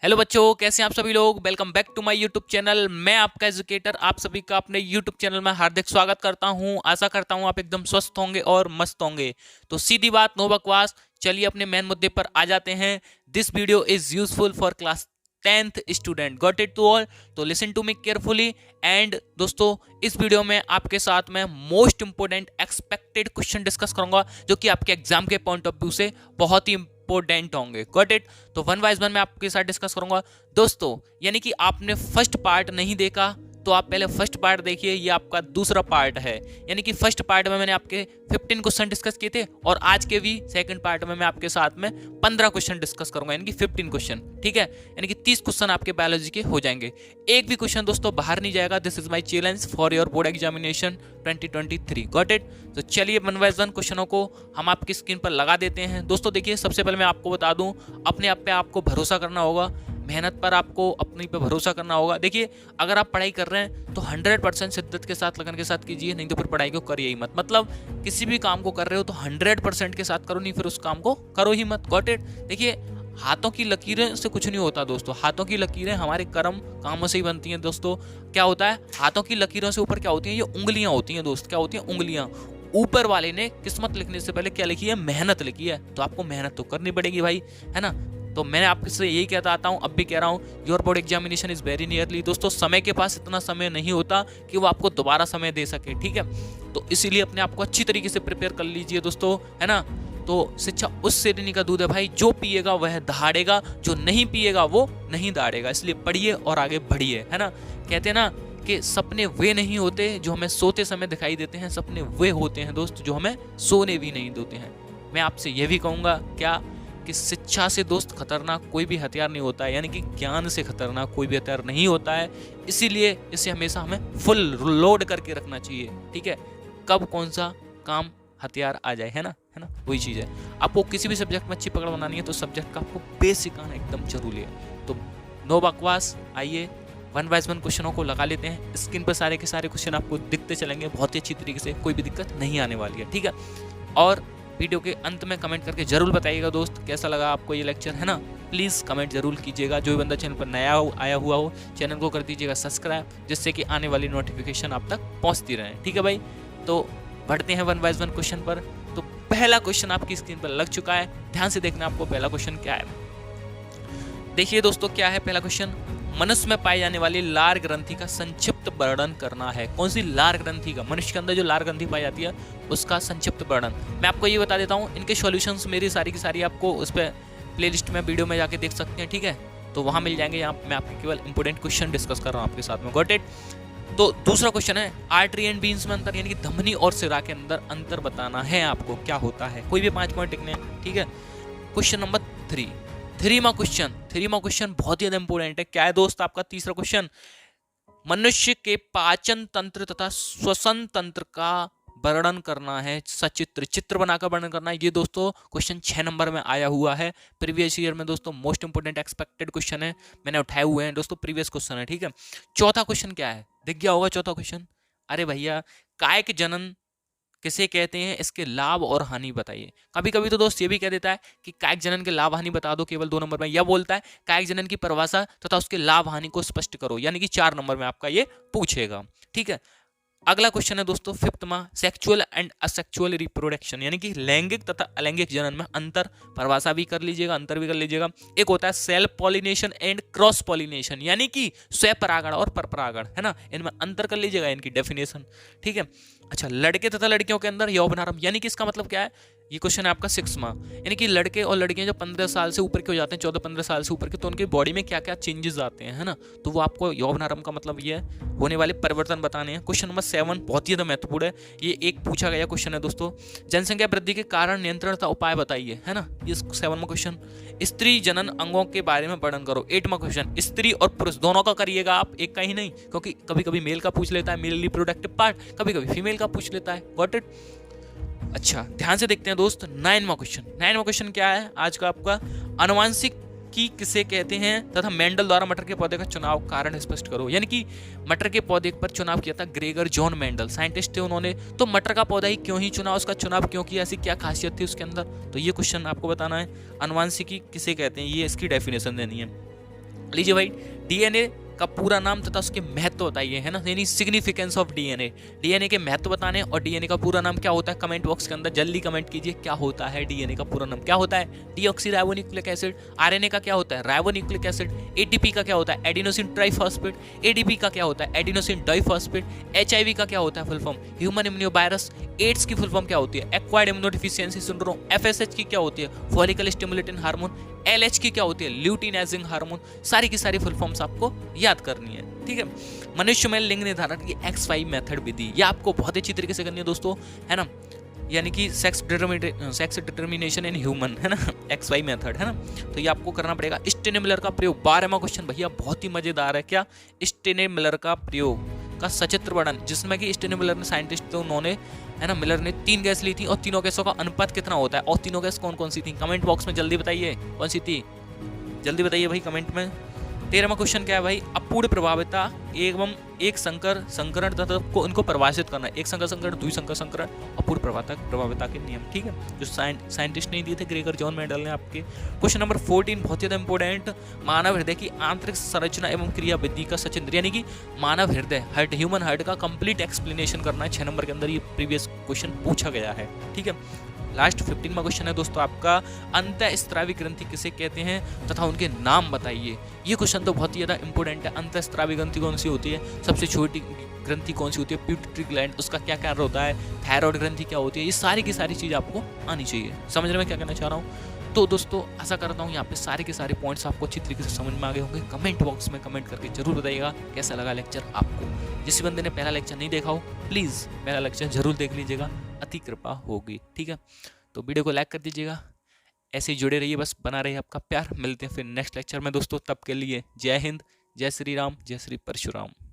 Hello बच्चों, कैसे हैं आप सभी लोग। Welcome back to my YouTube channel. मैं आपका एजुकेटर आप सभी का अपने यूट्यूब चैनल में हार्दिक स्वागत करता हूं। आशा करता हूं आप एकदम स्वस्थ होंगे और मस्त होंगे। तो सीधी बात, नो बकवास, चलिए अपने मेन मुद्दे पर आ जाते हैं। This video is useful for class 10th student. Got it to all? तो listen to me carefully. And दोस्तों, इस वीडियो में आपके साथ मैं most important expected question discuss करूंगा जो कि आपके एग्जाम के पॉइंट ऑफ व्यू से बहुत ही इंपोर्टेंट होंगे। Got it? तो वन बाय वन मैं आपके साथ डिस्कस करूंगा दोस्तों। यानी कि आपने फर्स्ट पार्ट नहीं देखा तो आप पहले फर्स्ट पार्ट देखिए, ये आपका दूसरा पार्ट है। यानी कि फर्स्ट पार्ट में मैंने आपके 15 क्वेश्चन डिस्कस किए थे और आज के भी सेकंड पार्ट में मैं आपके साथ में 15 क्वेश्चन डिस्कस करूंगा, यानी कि 15 क्वेश्चन। ठीक है, यानी कि 30 क्वेश्चन आपके बायोलॉजी के हो जाएंगे। एक भी क्वेश्चन दोस्तों बाहर नहीं जाएगा। This is my challenge for your board examination 2023। Got it? तो चलिए वन बाय वन क्वेश्चनों को हम आपकी स्क्रीन पर लगा देते हैं। दोस्तों देखिए, सबसे पहले मैं आपको बता दूं, अपने आप पे आपको भरोसा करना होगा, मेहनत पर आपको अपने पे भरोसा करना होगा। देखिए, अगर आप पढ़ाई कर रहे हैं तो 100% शिद्दत के साथ, लगन के साथ कीजिए, नहीं तो फिर पढ़ाई को करिए ही मत। मतलब किसी भी काम को कर रहे हो तो 100% के साथ करो, नहीं फिर उस काम को करो ही मत। Got it? देखिए, हाथों की लकीरें से कुछ नहीं होता दोस्तों। हाथों की लकीरें हमारे कर्म कामों से ही बनती हैं दोस्तों। क्या होता है, हाथों की लकीरों से ऊपर क्या होती हैं? ये उंगलियां होती हैं दोस्त। क्या होती हैं? उंगलियां। ऊपर वाले ने किस्मत लिखने से पहले क्या लिखी है? मेहनत लिखी है। तो आपको मेहनत तो करनी पड़ेगी भाई, है ना। तो मैंने आपसे यही कहता आता हूँ, अब भी कह रहा हूँ, your board examination is very nearly. दोस्तों, समय के पास इतना समय नहीं होता कि वो आपको दोबारा समय दे सके। ठीक है, तो इसीलिए अपने आप को अच्छी तरीके से प्रिपेयर कर लीजिए दोस्तों, है ना। तो शिक्षा उस शेरनी का दूध है भाई, जो पिएगा वह दहाड़ेगा, जो नहीं पिएगा वो नहीं दहाड़ेगा। इसलिए पढ़िए और आगे बढ़िए, है ना। कहते हैं ना कि सपने वे नहीं होते जो हमें सोते समय दिखाई देते हैं, सपने वे होते हैं दोस्त जो हमें सोने भी नहीं देते हैं। मैं आपसे यह भी कहूँगा क्या कि शिक्षा से दोस्त खतरनाक कोई भी हथियार नहीं होता है, यानी कि ज्ञान से खतरनाक कोई भी हथियार नहीं होता है। इसीलिए इसे हमेशा हमें फुल लोड करके रखना चाहिए। ठीक है, कब कौन सा काम हथियार आ जाए, है ना, है ना, वही चीज़ है। आपको किसी भी सब्जेक्ट में अच्छी पकड़ बनानी है तो सब्जेक्ट का आपको बेसिक आना एकदम जरूरी है। तो नो बकवास, आइए वन बाय वन क्वेश्चनों को लगा लेते हैं। स्क्रीन पर सारे के सारे क्वेश्चन आपको दिखते चलेंगे बहुत ही अच्छी तरीके से, कोई भी दिक्कत नहीं आने वाली है। ठीक है, और वीडियो के अंत में कमेंट करके जरूर बताइएगा दोस्त कैसा लगा आपको ये लेक्चर, है ना। प्लीज़ कमेंट जरूर कीजिएगा। जो भी बंदा चैनल पर नया आया हुआ हो, चैनल को कर दीजिएगा सब्सक्राइब, जिससे कि आने वाली नोटिफिकेशन आप तक पहुंचती रहे। ठीक है भाई, तो बढ़ते हैं वन बाय वन क्वेश्चन पर। तो पहला क्वेश्चन आपकी स्क्रीन पर लग चुका है, ध्यान से देखना आपको पहला क्वेश्चन क्या है। देखिए दोस्तों, क्या है पहला क्वेश्चन? मनुष्य में पाई जाने वाली लार ग्रंथि का संक्षिप्त वर्णन करना है। कौन सी लार ग्रंथि का? मनुष्य के अंदर जो लार ग्रंथि पाई जाती है उसका संक्षिप्त वर्णन। मैं आपको ये बता देता हूँ, इनके सॉल्यूशंस मेरी सारी की सारी आपको उस पर प्लेलिस्ट में वीडियो में जाके देख सकते हैं। ठीक है, तो वहाँ मिल जाएंगे। यहाँ मैं आपके केवल इंपोर्टेंट क्वेश्चन डिस्कस कर रहा हूँ आपके साथ में। Got it? तो दूसरा क्वेश्चन है, आर्टरी एंड बीन्स में अंतर, यानी कि धमनी और सिरा के अंदर अंतर बताना है आपको, क्या होता है। कोई भी 5 पॉइंट लिखने हैं। ठीक है, क्वेश्चन नंबर 3, थ्रीमा क्वेश्चन बहुत ही इंपोर्टेंट है। क्या है दोस्त आपका तीसरा क्वेश्चन? मनुष्य के पाचन तंत्र तथा श्वसन तंत्र का वर्णन करना है। सचित्र, चित्र बनाकर वर्णन करना है। ये दोस्तों क्वेश्चन 6 नंबर में आया हुआ है प्रीवियस ईयर में दोस्तों। मोस्ट इंपोर्टेंट एक्सपेक्टेड क्वेश्चन है, मैंने उठाए हुए हैं दोस्तों, प्रीवियस क्वेश्चन है। ठीक है, चौथा क्वेश्चन क्या है? दिख गया होगा चौथा क्वेश्चन। अरे भैया, कायिक जनन किसे कहते हैं, इसके लाभ और हानि बताइए। कभी कभी तो दोस्त ये भी कह देता है कि कायिक जनन के लाभ हानि बता दो केवल 2 नंबर में, या बोलता है कायिक जनन की परिभाषा तथा उसके लाभ हानि को स्पष्ट करो, यानी कि 4 नंबर में आपका ये पूछेगा। ठीक है, अगला क्वेश्चन है दोस्तों फिफ्थ में, सेक्सुअल एंड असेक्सुअल रिप्रोडक्शन, यानी कि लैंगिक तथा अलैंगिक जनन में अंतर। परिभाषा भी कर लीजिएगा, अंतर भी कर लीजिएगा। एक होता है self pollination and cross pollination, यानी कि स्वपरागण और परपरागण, है ना, इनमें अंतर कर लीजिएगा, इनकी डेफिनेशन। ठीक है, अच्छा, लड़के तथा लड़कियों के अंदर यौवनारंभ, यानी कि इसका मतलब क्या है? ये क्वेश्चन है आपका 6 माह, यानी कि लड़के और लड़कियां जो 15 साल से ऊपर के हो जाते हैं, 14-15 साल से ऊपर के, तो उनकी बॉडी में क्या क्या चेंजेस आते हैं, है ना। तो वो आपको यौवनारंभ का मतलब ये है, होने वाले परिवर्तन बताने हैं। क्वेश्चन नंबर 7 बहुत ही ज्यादा महत्वपूर्ण है, ये एक पूछा गया क्वेश्चन है दोस्तों। जनसंख्या वृद्धि के कारण नियंत्रण का उपाय बताइए, है ना, ये 7वां क्वेश्चन। स्त्री जनन अंगों के बारे में वर्णन करो, 8वां क्वेश्चन। स्त्री और पुरुष दोनों का करिएगा आप, एक का ही नहीं, क्योंकि कभी कभी मेल का पूछ लेता है, मेल रिप्रोडक्टिव पार्ट, कभी कभी फीमेल का पूछ लेता है। Got it? अच्छा, ध्यान से देखते हैं दोस्त 9वां क्वेश्चन क्या है आज का आपका? आनुवांशिक की किसे कहते हैं तथा मेंडल द्वारा मटर के पौधे का चुनाव कारण स्पष्ट करो, यानी कि मटर के पौधे पर चुनाव किया था ग्रेगर जॉन मेंडल, साइंटिस्ट थे उन्होंने। तो मटर का पौधा ही क्यों ही चुना, उसका चुनाव क्यों किया, ऐसी क्या खासियत थी उसके अंदर, तो ये क्वेश्चन आपको बताना है। आनुवांशिकी किसे कहते हैं, ये इसकी डेफिनेशन देनी है। लीजिए भाई, डीएनए का पूरा नाम तथा उसके महत्व बताइए, है ना, यानी सिग्निफिकेंस ऑफ डीएनए। डीएनए के महत्व बताने और डीएनए का पूरा नाम क्या होता है, कमेंट बॉक्स के अंदर जल्दी कमेंट कीजिए क्या होता है डीएनए का पूरा नाम, क्या होता है डीऑक्सीराइबोन्यूक्लिक एसिड। आरएनए का क्या होता है राइबोन्यूक्लिक एसिड। एटीपी का क्या होता है एडिनोसिन ट्राइफॉस्फेट। एडीपी का क्या होता है एडिनोसिन डाइफॉस्फेट। एचआईवी का क्या होता है फुल फॉर्म ह्यूमन इम्यूनोवायरस। एड्स की फुल फॉर्म क्या होती है एक्वायर्ड इम्यूनोडेफिशिएंसी सिंड्रोम। एफएसएच की क्या होती है फॉलिकल स्टिमुलेटिंग हार्मोन। एलएच की क्या होती है ल्यूटिनाइजिंग हार्मोन। सारी की सारी फुल फॉर्म्स आपको याद करनी है, ठीक है। मनुष्य में लिंग निर्धारण की XY मेथड विधि, ये आपको बहुत अच्छी तरीके से करनी है दोस्तों, है ना, यानी कि सेक्स डिटर्मिनेशन इन ह्यूमन, है ना, XY मेथड, है ना। तो ये आपको करना पड़ेगा। स्टेने मिलर का प्रयोग, 12वां क्वेश्चन भैया बहुत ही मजेदार है। क्या स्टेने मिलर का प्रयोग का सचित्र वर्णन, जिसमें कि स्टेने मिलर ने साइंटिस्ट तो उन्होंने, है ना, मिलर ने 3 गैस ली थी और तीनों गैसों का अनुपात कितना होता है और तीनों गैस कौन कौन सी थी, कमेंट बॉक्स में जल्दी बताइए कौन सी थी, जल्दी बताइए भाई कमेंट में। 13वां क्वेश्चन क्या है भाई, अपूर्ण प्रभाविता एवं एक संकर संकरण तथा को इनको परिभाषित करना है। एक संकर संकरण, द्विसंकर संकरण, अपूर्ण प्रभाविता के नियम, ठीक है, जो साइंटिस्ट ने दिए थे ग्रेगर जॉन मेंडल ने आपके। क्वेश्चन नंबर 14 बहुत ही इंपॉर्टेंट, मानव हृदय की आंतरिक संरचना एवं क्रियाविधि का सचित्र, यानी कि मानव हृदय हार्ट, ह्यूमन हार्ट का कंप्लीट एक्सप्लेनेशन करना है। 6 नंबर के अंदर ये प्रीवियस क्वेश्चन पूछा गया है, ठीक है। लास्ट 15वां क्वेश्चन है दोस्तों आपका, अंतःस्रावी ग्रंथि किसे कहते हैं तथा उनके नाम बताइए। ये क्वेश्चन तो बहुत ही ज़्यादा इंपॉर्टेंट है। अंतःस्रावी ग्रंथि कौन सी होती है, सबसे छोटी ग्रंथि कौन सी होती है, पिट्यूटरी ग्लैंड, उसका क्या कार्य होता है, थायराइड ग्रंथि क्या होती है, ये सारी की सारी चीज़ आपको आनी चाहिए। समझ में क्या कहना चाह रहा हूँ। तो दोस्तों आशा करता हूँ यहाँ पे सारे के सारे पॉइंट्स आपको अच्छी तरीके से समझ में आ गए होंगे। कमेंट बॉक्स में कमेंट करके जरूर बताइएगा कैसा लगा लेक्चर आपको। जिस बंदे ने पहला लेक्चर नहीं देखा हो प्लीज़ पहला लेक्चर जरूर देख लीजिएगा, अति कृपा होगी, ठीक है। तो वीडियो को लाइक कर दीजिएगा, ऐसे ही जुड़े रहिए, बस बना रहिए आपका प्यार। मिलते हैं फिर नेक्स्ट लेक्चर में दोस्तों, तब के लिए जय हिंद, जय श्री राम, जय श्री परशुराम।